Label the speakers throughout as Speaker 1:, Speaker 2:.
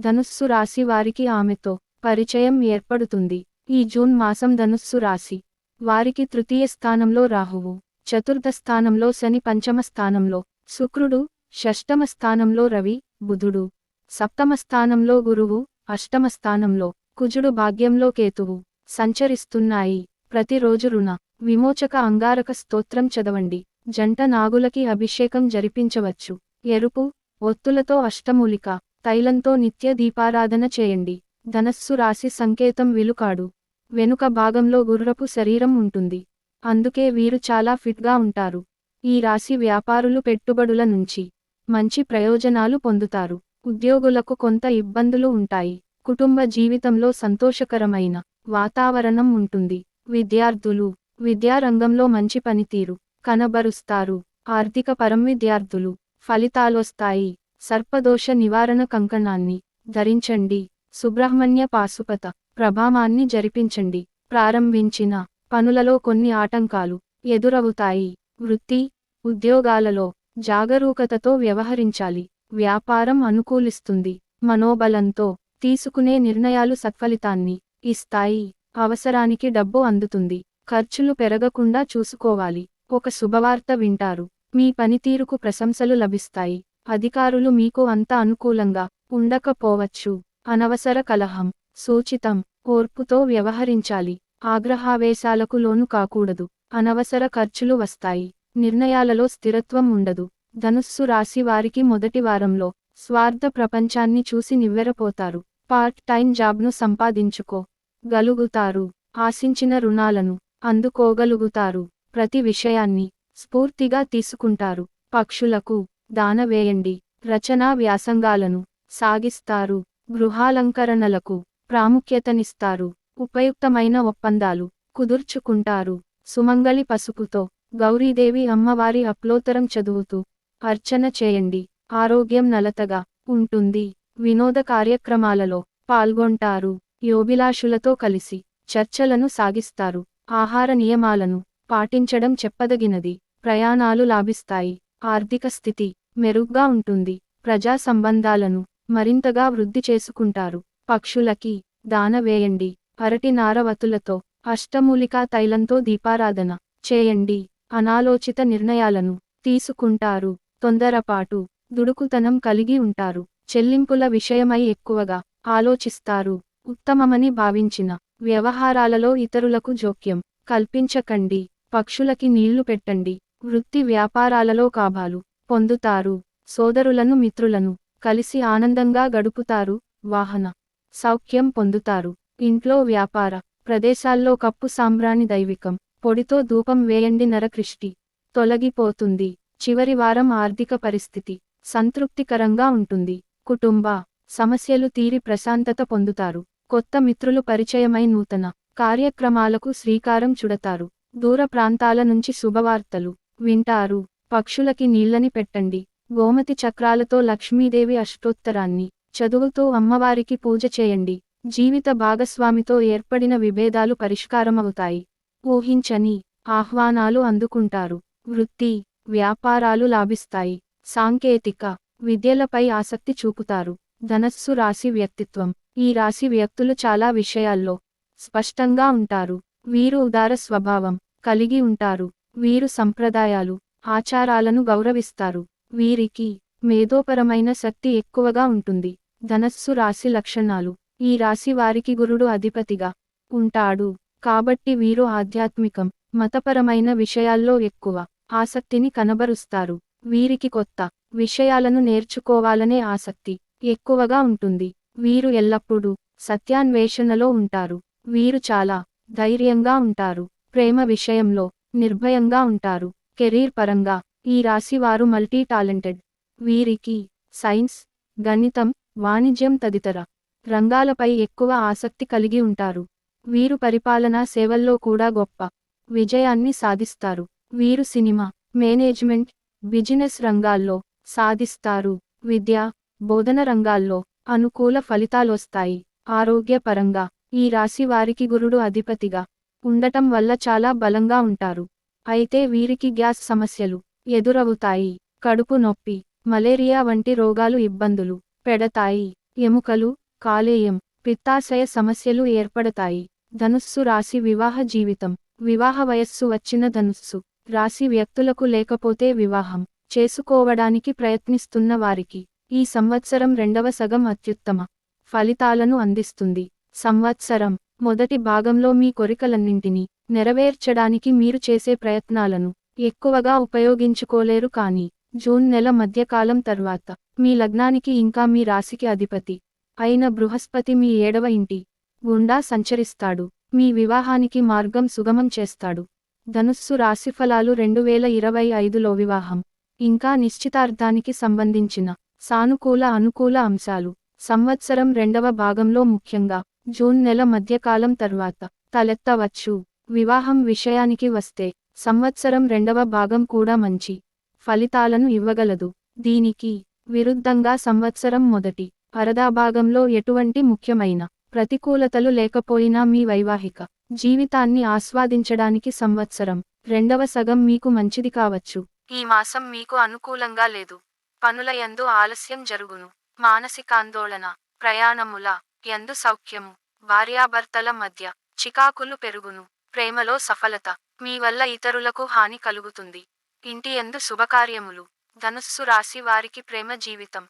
Speaker 1: ధనుస్సు రాశి వారికి ఆమెతో పరిచయం ఏర్పడుతుంది. ఈ జూన్ మాసం ధనుస్సు రాశి వారికి తృతీయ స్థానంలో రాహువు, చతుర్థ స్థానంలో శని, పంచమ స్థానంలో శుక్రుడు, షష్టమ స్థానంలో రవి, బుధుడు, సప్తమ స్థానంలో గురువు, అష్టమ స్థానంలో కుజుడు, భాగ్యంలో కేతువు సంచరిస్తున్నాయి. ప్రతిరోజు రుణ విమోచక అంగారక స్తోత్రం చదవండి. జంట నాగులకి అభిషేకం జరిపించవచ్చు. ఎరుపు ఒత్తులతో అష్టమూలిక తైలంతో నిత్య దీపారాధన చేయండి. ధనస్సు రాశి సంకేతం విలుకాడు. వెనుక భాగంలో గుర్రపు శరీరం ఉంటుంది. అందుకే వీరు చాలా ఫిట్గా ఉంటారు. ఈ రాశి వ్యాపారులు పెట్టుబడుల నుంచి మంచి ప్రయోజనాలు పొందుతారు. ఉద్యోగులకు కొంత ఇబ్బందులు ఉంటాయి. కుటుంబ జీవితంలో సంతోషకరమైన వాతావరణం ఉంటుంది. విద్యార్థులు విద్యారంగంలో మంచి పనితీరు కనబరుస్తారు. ఆర్థిక పరం విద్యార్థులు ఫలితాలొస్తాయి. సర్పదోష నివారణ కంకణాన్ని ధరించండి. సుబ్రహ్మణ్య పాశుపత ప్రభావాన్ని జరిపించండి. ప్రారంభించిన పనులలో కొన్ని ఆటంకాలు ఎదురవుతాయి. వృత్తి ఉద్యోగాలలో జాగరూకతతో వ్యవహరించాలి. వ్యాపారం అనుకూలిస్తుంది. మనోబలంతో తీసుకునే నిర్ణయాలు సత్ఫలితాన్ని ఇస్తాయి. అవసరానికి డబ్బు అందుతుంది. ఖర్చులు పెరగకుండా చూసుకోవాలి. ఒక శుభవార్త వింటారు. మీ పనితీరుకు ప్రశంసలు లభిస్తాయి. అధికారులు మీకు అంత అనుకూలంగా ఉండకపోవచ్చు. అనవసర కలహం సూచితం. ఓర్పుతో వ్యవహరించాలి. ఆగ్రహావేశాలకు లోను కాకూడదు. అనవసర ఖర్చులు వస్తాయి. నిర్ణయాలలో స్థిరత్వం ఉండదు. ధనుస్సు రాశి వారికి మొదటి వారంలో స్వార్థ ప్రపంచాన్ని చూసి నివ్వెరపోతారు. Part time జాబ్ను సంపాదించుకోగలుగుతారు. ఆశించిన రుణాలను అందుకోగలుగుతారు. ప్రతి విషయాన్ని స్ఫూర్తిగా తీసుకుంటారు. పక్షులకు దాన వేయండి. రచనా వ్యాసంగాలను సాగిస్తారు. గృహాలంకరణలకు ప్రాముఖ్యతనిస్తారు. ఉపయుక్తమైన ఒప్పందాలు కుదుర్చుకుంటారు. సుమంగళి పసుపుతో గౌరీదేవి అమ్మవారి అప్లోతరం చదువుతూ అర్చన చేయండి. ఆరోగ్యం నలతగా ఉంటుంది. వినోద కార్యక్రమాలలో పాల్గొంటారు. యోభిలాషులతో కలిసి చర్చలను సాగిస్తారు. ఆహార నియమాలను పాటించడం చెప్పదగినది. ప్రయాణాలు లాభిస్తాయి. ఆర్థిక స్థితి మెరుగ్గా ఉంటుంది. ప్రజా సంబంధాలను మరింతగా వృద్ధి చేసుకుంటారు. పక్షులకి దాన వేయండి. అరటి నారవతులతో అష్టమూలికా తైలంతో దీపారాధన చేయండి. అనాలోచిత నిర్ణయాలను తీసుకుంటారు. తొందరపాటు దుడుకుతనం కలిగి ఉంటారు. చెల్లింపుల విషయమై ఎక్కువగా ఆలోచిస్తారు. ఉత్తమమని భావించిన వ్యవహారాలలో ఇతరులకు జోక్యం కల్పించకండి. పక్షులకి నీళ్లు పెట్టండి. వృత్తి వ్యాపారాలలో లాభాలు పొందుతారు. సోదరులను మిత్రులను కలిసి ఆనందంగా గడుపుతారు. వాహన సౌఖ్యం పొందుతారు. ఇంట్లో వ్యాపార ప్రదేశాల్లో కప్పు సాంబ్రాణి దైవికం పొడితో ధూపం వేయండి. నరకృష్టి తొలగిపోతుంది. చివరి వారం ఆర్థిక పరిస్థితి సంతృప్తికరంగా ఉంటుంది. కుటుంబ సమస్యలు తీరి ప్రశాంతత పొందుతారు. కొత్త మిత్రులు పరిచయమై నూతన కార్యక్రమాలకు శ్రీకారం చుడతారు. దూర ప్రాంతాల నుంచి శుభవార్తలు వింటారు. పక్షులకి నీళ్లని పెట్టండి. గోమతి చక్రాలతో లక్ష్మీదేవి అష్టోత్తరాన్ని చదువుతూ అమ్మవారికి పూజ చేయండి. జీవిత భాగస్వామితో ఏర్పడిన విభేదాలు పరిష్కారమవుతాయి. ఊహించని ఆహ్వానాలు అందుకుంటారు. వృత్తి వ్యాపారాలు లాభిస్తాయి. సాంకేతిక విద్యలపై ఆసక్తి చూపుతారు. ధనస్సు రాశి వ్యక్తిత్వం. ఈ రాశి వ్యక్తులు చాలా విషయాల్లో స్పష్టంగా ఉంటారు. వీరు ఉదార స్వభావం కలిగి ఉంటారు. వీరు సంప్రదాయాలు ఆచారాలను గౌరవిస్తారు. వీరికి మేధోపరమైన శక్తి ఎక్కువగా ఉంటుంది. ధనస్సు రాశి లక్షణాలు. ఈ రాశి వారికి గురుడు అధిపతిగా ఉంటాడు. కాబట్టి వీరు ఆధ్యాత్మికం మతపరమైన విషయాల్లో ఎక్కువ ఆసక్తిని కనబరుస్తారు. వీరికి కొత్త విషయాలను నేర్చుకోవాలనే ఆసక్తి ఎక్కువగా ఉంటుంది. వీరు ఎల్లప్పుడూ సత్యాన్వేషణలో ఉంటారు. వీరు చాలా ధైర్యంగా ఉంటారు. ప్రేమ విషయంలో నిర్భయంగా ఉంటారు. కెరీర్ పరంగా ఈ రాశి వారు మల్టీ టాలెంటెడ్. వీరికి సైన్స్, గణితం, వాణిజ్యం తదితర రంగాలపై ఎక్కువ ఆసక్తి కలిగి ఉంటారు. వీరు పరిపాలనా సేవల్లో కూడా గొప్ప విజయాన్ని సాధిస్తారు. వీరు సినిమా, మేనేజ్మెంట్, బిజినెస్ రంగాల్లో సాధిస్తారు. విద్య, బోధన రంగాల్లో అనుకూల ఫలితాలొస్తాయి. ఆరోగ్యపరంగా ఈ రాశి వారికి గురుడు అధిపతిగా ఉండటం వల్ల చాలా బలంగా ఉంటారు. అయితే వీరికి గ్యాస్ సమస్యలు ఎదురవుతాయి. కడుపు నొప్పి, మలేరియా వంటి రోగాలు ఇబ్బందులు పెడతాయి. ఎముకలు, కాలేయం, పిత్తాశయ సమస్యలు ఏర్పడతాయి. ధనుస్సు రాశి వివాహ జీవితం. వివాహ వయస్సు వచ్చిన ధనుస్సు రాశి వ్యక్తులకు లేకపోతే వివాహం చేసుకోవడానికి ప్రయత్నిస్తున్న వారికి ఈ సంవత్సరం రెండవ సగం అత్యుత్తమ ఫలితాలను అందిస్తుంది. సంవత్సరం మొదటి భాగంలో మీ కోరికలన్నింటినీ నెరవేర్చడానికి మీరు చేసే ప్రయత్నాలను ఎక్కువగా ఉపయోగించుకోలేరు, కానీ జూన్ నెల మధ్యకాలం తర్వాత మీ లగ్నానికి ఇంకా మీ రాశికి అధిపతి అయిన బృహస్పతి మీ 7వ ఇంటి గుండా సంచరిస్తాడు. మీ వివాహానికి మార్గం సుగమం చేస్తాడు. ధనుస్సు రాశిఫలాలు 2025లో వివాహం ఇంకా నిశ్చితార్థానికి సంబంధించిన సానుకూల అనుకూల అంశాలు సంవత్సరం రెండవ భాగంలో ముఖ్యంగా జూన్ నెల మధ్యకాలం తర్వాత తలెత్తవచ్చు. వివాహం విషయానికి వస్తే సంవత్సరం రెండవ భాగం కూడా మంచి ఫలితాలను ఇవ్వగలదు. దీనికి విరుద్ధంగా సంవత్సరం మొదటి అర్ధభాగంలో ఎటువంటి ముఖ్యమైన ప్రతికూలతలు లేకపోయినా మీ వైవాహిక జీవితాన్ని ఆస్వాదించడానికి సంవత్సరం రెండవ సగం మీకు మంచిది కావచ్చు. ఈ మాసం మీకు అనుకూలంగా లేదు. పనుల యందు ఆలస్యం జరుగును. మానసికాందోళన, ప్రయాణముల యందు సౌఖ్యము, భార్యాభర్తల మధ్య చికాకులు పెరుగును. ప్రేమలో సఫలత, మీ వల్ల ఇతరులకు హాని కలుగుతుంది. ఇంటి యందు శుభకార్యములు. ధనుస్సు రాశి వారికి ప్రేమ జీవితం.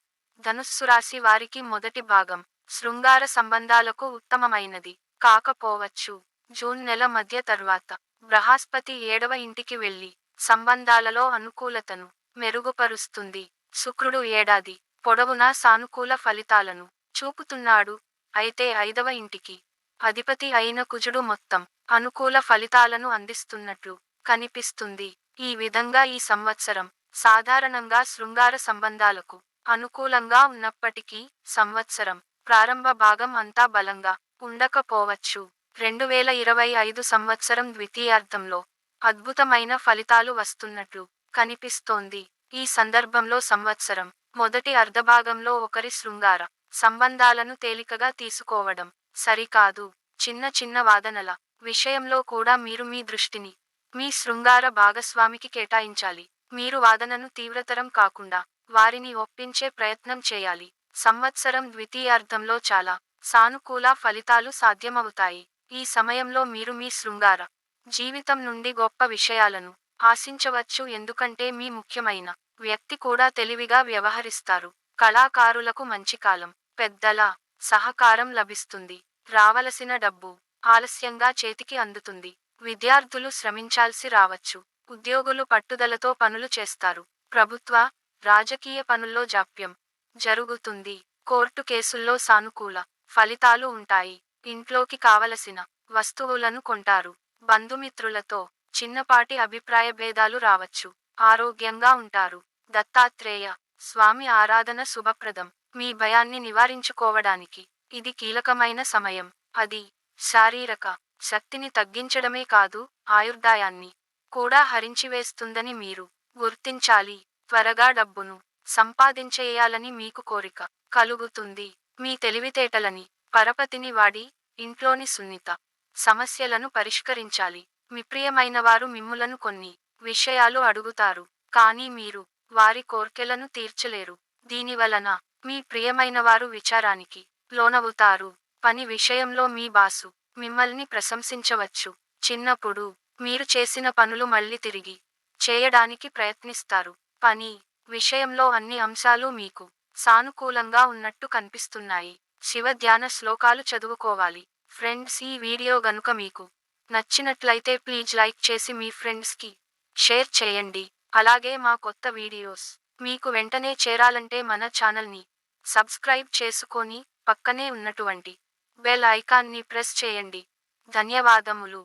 Speaker 1: ధనుస్సు రాశి వారికి మొదటి భాగం శృంగార సంబంధాలకు ఉత్తమమైనది కాకపోవచ్చు. జూన్ నెల మధ్య తర్వాత బృహస్పతి 7వ ఇంటికి వెళ్లి సంబంధాలలో అనుకూలతను మెరుగుపరుస్తుంది. శుక్రుడు ఏడాది పొడవునా సానుకూల ఫలితాలను చూపుతున్నాడు. అయితే 5వ ఇంటికి అధిపతి అయిన కుజుడు మొత్తం అనుకూల ఫలితాలను అందిస్తున్నట్లు కనిపిస్తుంది. ఈ విధంగా ఈ సంవత్సరం సాధారణంగా శృంగార సంబంధాలకు అనుకూలంగా ఉన్నప్పటికీ సంవత్సరం ప్రారంభ భాగం అంతా బలంగా ఉండకపోవచ్చు. 2025 సంవత్సరం ద్వితీయార్థంలో అద్భుతమైన ఫలితాలు వస్తున్నట్లు కనిపిస్తోంది. ఈ సందర్భంలో సంవత్సరం మొదటి అర్ధభాగంలో ఒకరి శృంగార సంబంధాలను తేలికగా తీసుకోవడం సరికాదు. చిన్న చిన్న వాదనల విషయంలో కూడా మీరు మీ దృష్టిని మీ శృంగార భాగస్వామికి కేటాయించాలి. మీరు వాదనను తీవ్రతరం కాకుండా వారిని ఒప్పించే ప్రయత్నం చేయాలి. సంవత్సరం ద్వితీయార్థంలో చాలా సానుకూల ఫలితాలు సాధ్యమవుతాయి. ఈ సమయంలో మీరు మీ శృంగార జీవితం నుండి గొప్ప విషయాలను ఆశించవచ్చు, ఎందుకంటే మీ ముఖ్యమైన వ్యక్తి కూడా తెలివిగా వ్యవహరిస్తారు. కళాకారులకు మంచి కాలం. పెద్దల సహకారం లభిస్తుంది. రావలసిన డబ్బు ఆలస్యంగా చేతికి అందుతుంది. విద్యార్థులు శ్రమించాల్సి రావచ్చు. ఉద్యోగులు పట్టుదలతో పనులు చేస్తారు. ప్రభుత్వ, రాజకీయ పనుల్లో జాప్యం జరుగుతుంది. కోర్టు కేసుల్లో సానుకూల ఫలితాలు ఉంటాయి. ఇంట్లోకి కావలసిన వస్తువులను కొంటారు. బంధుమిత్రులతో చిన్నపాటి అభిప్రాయ భేదాలు రావచ్చు. ఆరోగ్యంగా ఉంటారు. దత్తాత్రేయ స్వామి ఆరాధన శుభప్రదం. మీ భయాన్ని నివారించుకోవడానికి ఇది కీలకమైన సమయం. అది శారీరక శక్తిని తగ్గించడమే కాదు, ఆయుర్దాయాన్ని కూడా హరించివేస్తుందని మీరు గుర్తించాలి. త్వరగా డబ్బును సంపాదించేయాలని మీకు కోరిక కలుగుతుంది. మీ తెలివితేటలని పరపతిని వాడి ఇంట్లోని సున్నిత సమస్యలను పరిష్కరించాలి. మీ ప్రియమైనవారు మిమ్ములను కొన్ని విషయాలు అడుగుతారు, కానీ మీరు వారి కోర్కెలను తీర్చలేరు. దీనివలన మీ ప్రియమైనవారు విచారానికి లోనవుతారు. పని విషయంలో మీ బాసు మిమ్మల్ని ప్రశంసించవచ్చు. చిన్నప్పుడు మీరు చేసిన పనులు మళ్ళీ తిరిగి చేయడానికి ప్రయత్నిస్తారు. పని విషయంలో అన్ని అంశాలు మీకు సానుకూలంగా ఉన్నట్టు కనిపిస్తున్నాయి. శివ ధ్యాన శ్లోకాలు చదువుకోవాలి. ఫ్రెండ్స్, ఈ వీడియో గనుక మీకు నచ్చినట్లయితే ప్లీజ్ లైక్ చేసి మీ ఫ్రెండ్స్కి షేర్ చేయండి. అలాగే మా కొత్త వీడియోస్ మీకు వెంటనే చేరాలంటే మన ఛానల్ని సబ్స్క్రైబ్ చేసుకొని పక్కనే ఉన్నటువంటి బెల్ ఐకాన్ని ప్రెస్ చేయండి. ధన్యవాదములు.